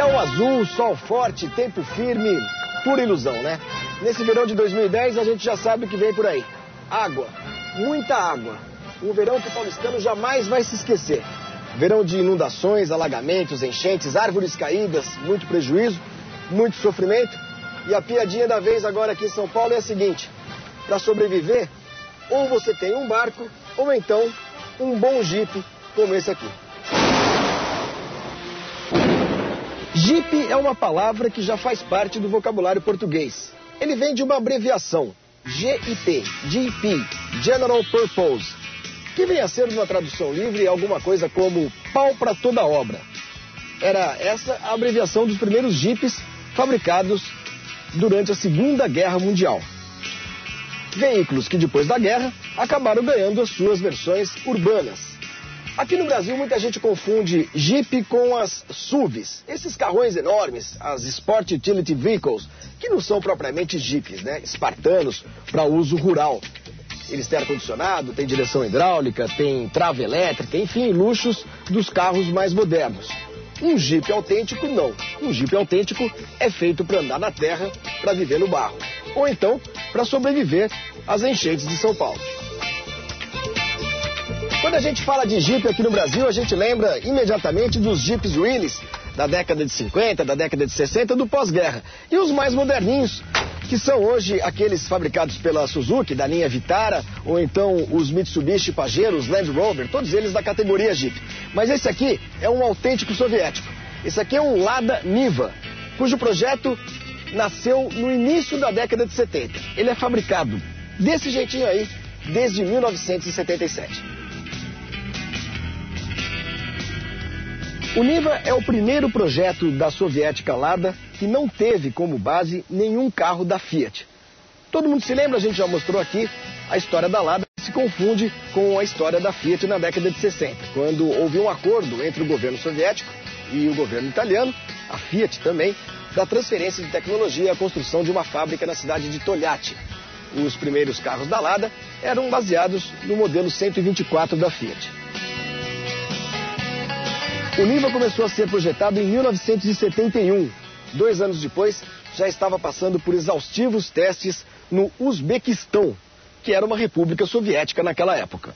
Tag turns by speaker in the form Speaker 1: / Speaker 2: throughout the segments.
Speaker 1: Céu azul, sol forte, tempo firme, pura ilusão, né? Nesse verão de 2010 a gente já sabe o que vem por aí. Água, muita água. Um verão que o paulistano jamais vai se esquecer. Verão de inundações, alagamentos, enchentes, árvores caídas, muito prejuízo, muito sofrimento. E a piadinha da vez agora aqui em São Paulo é a seguinte: para sobreviver, ou você tem um barco, ou então um bom jipe como esse aqui. Jipe é uma palavra que já faz parte do vocabulário português. Ele vem de uma abreviação, GIP, GP, General Purpose, que vem a ser, numa tradução livre, alguma coisa como pau para toda obra. Era essa a abreviação dos primeiros jipes fabricados durante a Segunda Guerra Mundial. Veículos que depois da guerra acabaram ganhando as suas versões urbanas. Aqui no Brasil muita gente confunde Jeep com as SUVs, esses carrões enormes, as Sport Utility Vehicles, que não são propriamente Jeeps, né? Espartanos para uso rural. Eles têm ar-condicionado, têm direção hidráulica, têm trava elétrica, enfim, luxos dos carros mais modernos. Um Jeep autêntico, não. Um Jeep autêntico é feito para andar na terra, para viver no barro. Ou então, para sobreviver às enchentes de São Paulo. Quando a gente fala de Jeep aqui no Brasil, a gente lembra imediatamente dos Jeeps Willys da década de 50, da década de 60, do pós-guerra. E os mais moderninhos, que são hoje aqueles fabricados pela Suzuki, da linha Vitara, ou então os Mitsubishi Pajero, os Land Rover, todos eles da categoria Jeep. Mas esse aqui é um autêntico soviético. Esse aqui é um Lada Niva, cujo projeto nasceu no início da década de 70. Ele é fabricado desse jeitinho aí, desde 1977. O Niva é o primeiro projeto da soviética Lada que não teve como base nenhum carro da Fiat. Todo mundo se lembra, a gente já mostrou aqui, a história da Lada se confunde com a história da Fiat na década de 60, quando houve um acordo entre o governo soviético e o governo italiano, a Fiat também, da transferência de tecnologia e a construção de uma fábrica na cidade de Togliatti. Os primeiros carros da Lada eram baseados no modelo 124 da Fiat. O Niva começou a ser projetado em 1971. 2 anos depois, já estava passando por exaustivos testes no Uzbequistão, que era uma república soviética naquela época.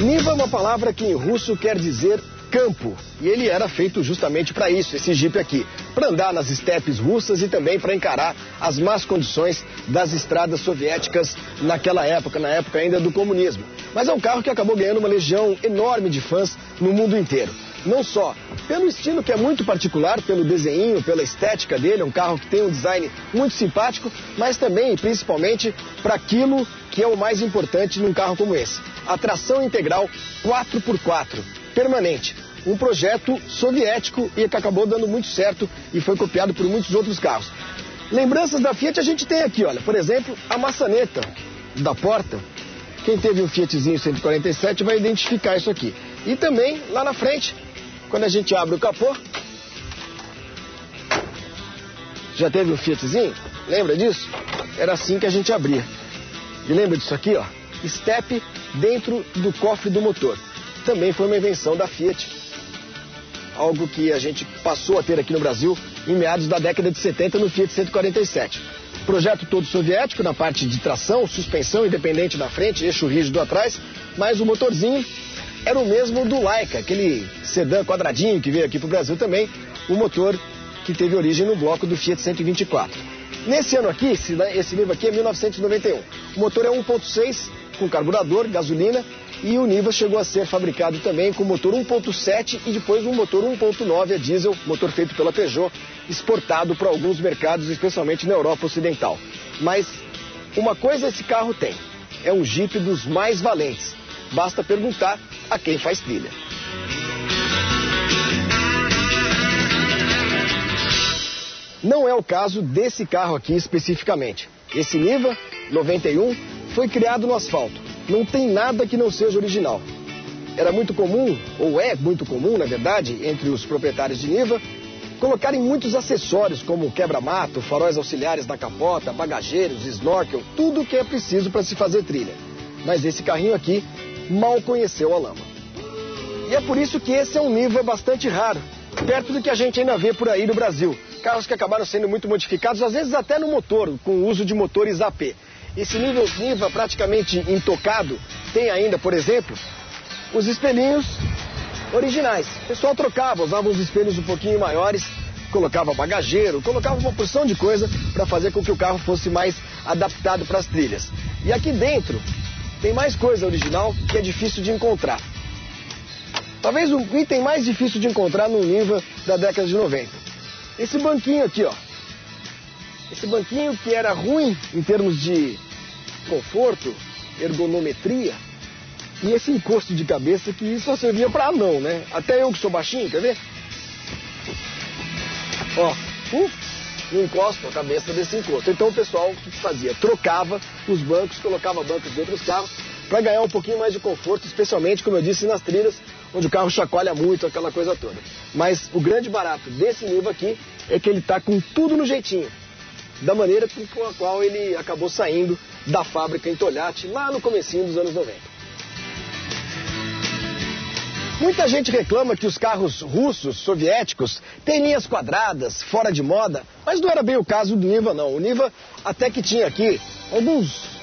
Speaker 1: Niva é uma palavra que em russo quer dizer campo, e ele era feito justamente para isso, esse Jeep aqui, para andar nas estepes russas e também para encarar as más condições das estradas soviéticas naquela época, na época ainda do comunismo. Mas é um carro que acabou ganhando uma legião enorme de fãs no mundo inteiro. Não só pelo estilo que é muito particular, pelo desenho, pela estética dele, é um carro que tem um design muito simpático, mas também e principalmente para aquilo que é o mais importante num carro como esse, a tração integral 4x4, permanente. Um projeto soviético e que acabou dando muito certo e foi copiado por muitos outros carros. Lembranças da Fiat a gente tem aqui, olha, por exemplo, a maçaneta da porta. Quem teve um Fiatzinho 147 vai identificar isso aqui. E também, lá na frente, quando a gente abre o capô, já teve um Fiatzinho? Lembra disso? Era assim que a gente abria. E lembra disso aqui, ó? Step dentro do cofre do motor. Também foi uma invenção da Fiat. Algo que a gente passou a ter aqui no Brasil em meados da década de 70 no Fiat 147. Projeto todo soviético na parte de tração, suspensão independente na frente, eixo rígido atrás, mas o motorzinho era o mesmo do Laika, aquele sedã quadradinho que veio aqui para o Brasil também, o motor que teve origem no bloco do Fiat 124. Nesse ano aqui, esse Niva aqui é 1991. O motor é 1.6 com carburador, gasolina, e o Niva chegou a ser fabricado também com motor 1.7 e depois um motor 1.9 a diesel, motor feito pela Peugeot, exportado para alguns mercados, especialmente na Europa Ocidental. Mas uma coisa esse carro tem, é um Jeep dos mais valentes. Basta perguntar a quem faz trilha. Não é o caso desse carro aqui especificamente. Esse Niva 91 foi criado no asfalto. Não tem nada que não seja original. Era muito comum, ou é muito comum, na verdade, entre os proprietários de Niva, colocarem muitos acessórios como quebra-mato, faróis auxiliares na capota, bagageiros, snorkel, tudo que é preciso para se fazer trilha. Mas esse carrinho aqui mal conheceu a lama. E é por isso que esse é um Niva bastante raro. perto do que a gente ainda vê por aí no Brasil. Carros que acabaram sendo muito modificados, às vezes até no motor, com o uso de motores AP. Esse Niva praticamente intocado tem ainda, por exemplo, os espelhinhos originais. O pessoal trocava, usava uns espelhos um pouquinho maiores, colocava bagageiro, colocava uma porção de coisa para fazer com que o carro fosse mais adaptado para as trilhas. E aqui dentro tem mais coisa original que é difícil de encontrar. Talvez o item mais difícil de encontrar no Niva da década de 90. Esse banquinho aqui, ó. Esse banquinho que era ruim em termos de conforto, ergonometria, e esse encosto de cabeça que só servia para anão, né? Até eu que sou baixinho, quer ver? Ó, não encosto a cabeça desse encosto. Então o pessoal o que fazia? Trocava os bancos, colocava bancos de outros carros para ganhar um pouquinho mais de conforto, especialmente, como eu disse, nas trilhas, onde o carro chacoalha muito, aquela coisa toda. Mas o grande barato desse Niva aqui é que ele tá com tudo no jeitinho, da maneira com a qual ele acabou saindo da fábrica em Tolyatti, lá no comecinho dos anos 90. Muita gente reclama que os carros russos, soviéticos, têm linhas quadradas, fora de moda, mas não era bem o caso do Niva, não. O Niva até que tinha aqui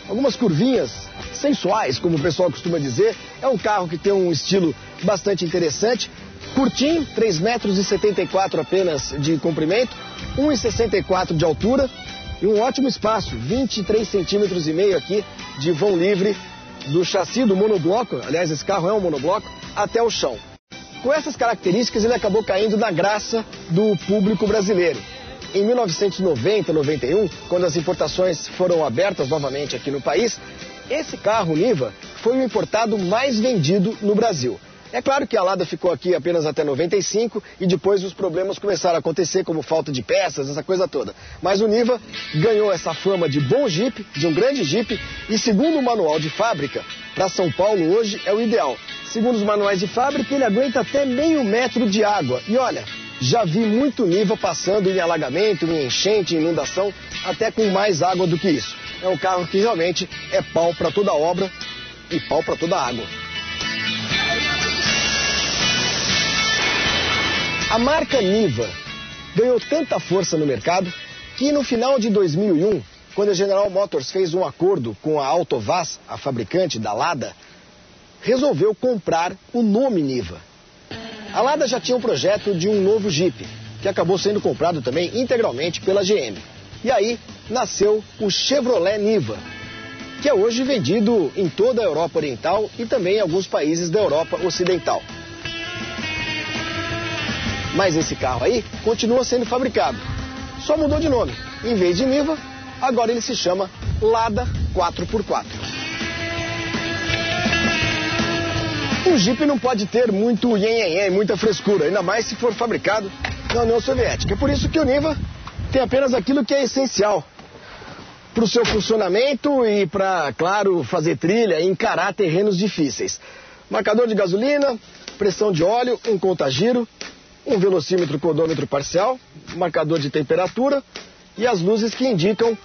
Speaker 1: algumas curvinhas sensuais, como o pessoal costuma dizer. É um carro que tem um estilo bastante interessante, curtinho, 3,74 metros apenas de comprimento, 1,64 de altura e um ótimo espaço, 23,5 centímetros aqui de vão livre do chassi do monobloco. Aliás, esse carro é um monobloco, até o chão. Com essas características, ele acabou caindo na graça do público brasileiro. Em 1990, 91, quando as importações foram abertas novamente aqui no país, esse carro Niva foi o importado mais vendido no Brasil. É claro que a Lada ficou aqui apenas até 95 e depois os problemas começaram a acontecer, como falta de peças, essa coisa toda. Mas o Niva ganhou essa fama de bom Jeep, de um grande Jeep, e segundo o manual de fábrica, para São Paulo hoje é o ideal. Segundo os manuais de fábrica, ele aguenta até meio metro de água. E olha, já vi muito Niva passando em alagamento, em enchente, em inundação, até com mais água do que isso. É um carro que realmente é pau para toda obra e pau para toda água. A marca Niva ganhou tanta força no mercado que no final de 2001, quando a General Motors fez um acordo com a Autovaz, a fabricante da Lada, resolveu comprar o nome Niva. A Lada já tinha um projeto de um novo Jeep, que acabou sendo comprado também integralmente pela GM. E aí nasceu o Chevrolet Niva, que é hoje vendido em toda a Europa Oriental e também em alguns países da Europa Ocidental. Mas esse carro aí continua sendo fabricado, só mudou de nome. Em vez de Niva, agora ele se chama Lada 4x4. Um Jeep não pode ter muito nhenhenhé, muita frescura, ainda mais se for fabricado na União Soviética. É por isso que o Niva tem apenas aquilo que é essencial para o seu funcionamento e para, claro, fazer trilha e encarar terrenos difíceis. Marcador de gasolina, pressão de óleo, um contagiro, um velocímetro com odômetro parcial, marcador de temperatura e as luzes que indicam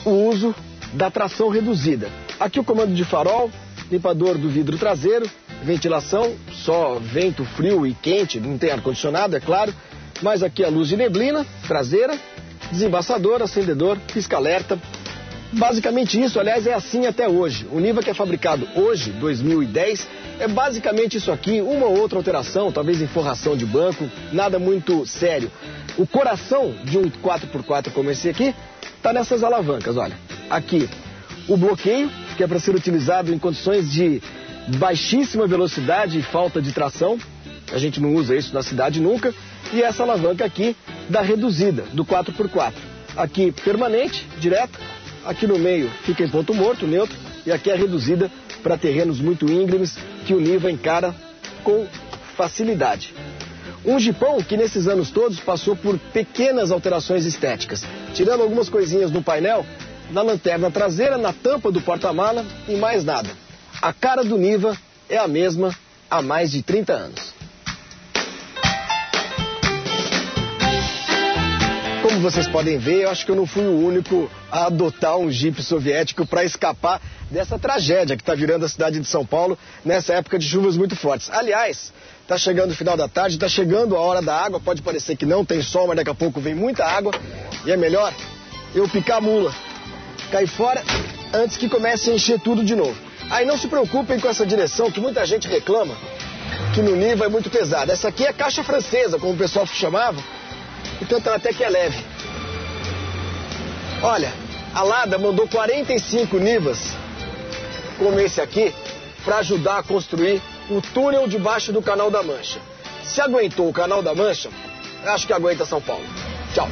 Speaker 1: o uso da tração reduzida. Aqui o comando de farol, limpador do vidro traseiro, ventilação, só vento frio e quente, não tem ar-condicionado, é claro, mas aqui a luz de neblina traseira, desembaçador, acendedor, pisca-alerta. Basicamente isso, aliás, é assim até hoje. O Niva que é fabricado hoje, 2010, é basicamente isso aqui, uma ou outra alteração, talvez em forração de banco, nada muito sério. O coração de um 4x4 como esse aqui, está nessas alavancas, olha. Aqui, o bloqueio, que é para ser utilizado em condições de baixíssima velocidade e falta de tração. A gente não usa isso na cidade nunca. E essa alavanca aqui da reduzida, do 4x4. Aqui permanente, direta. Aqui no meio fica em ponto morto, neutro. E aqui a reduzida para terrenos muito íngremes que o Niva encara com facilidade. Um jipão que nesses anos todos passou por pequenas alterações estéticas. Tirando algumas coisinhas no painel, na lanterna traseira, na tampa do porta-mala e mais nada. A cara do Niva é a mesma há mais de 30 anos. Como vocês podem ver, eu acho que eu não fui o único a adotar um Jeep soviético para escapar dessa tragédia que está virando a cidade de São Paulo nessa época de chuvas muito fortes. Aliás, está chegando o final da tarde, está chegando a hora da água, pode parecer que não tem sol, mas daqui a pouco vem muita água e é melhor eu picar a mula, cair fora antes que comece a encher tudo de novo. Aí não se preocupem com essa direção que muita gente reclama, que no nível é muito pesada. Essa aqui é caixa francesa, como o pessoal chamava, então ela até que é leve. Olha, a Lada mandou 45 nivas, como esse aqui, para ajudar a construir o túnel debaixo do Canal da Mancha. Se aguentou o Canal da Mancha, acho que aguenta São Paulo. Tchau.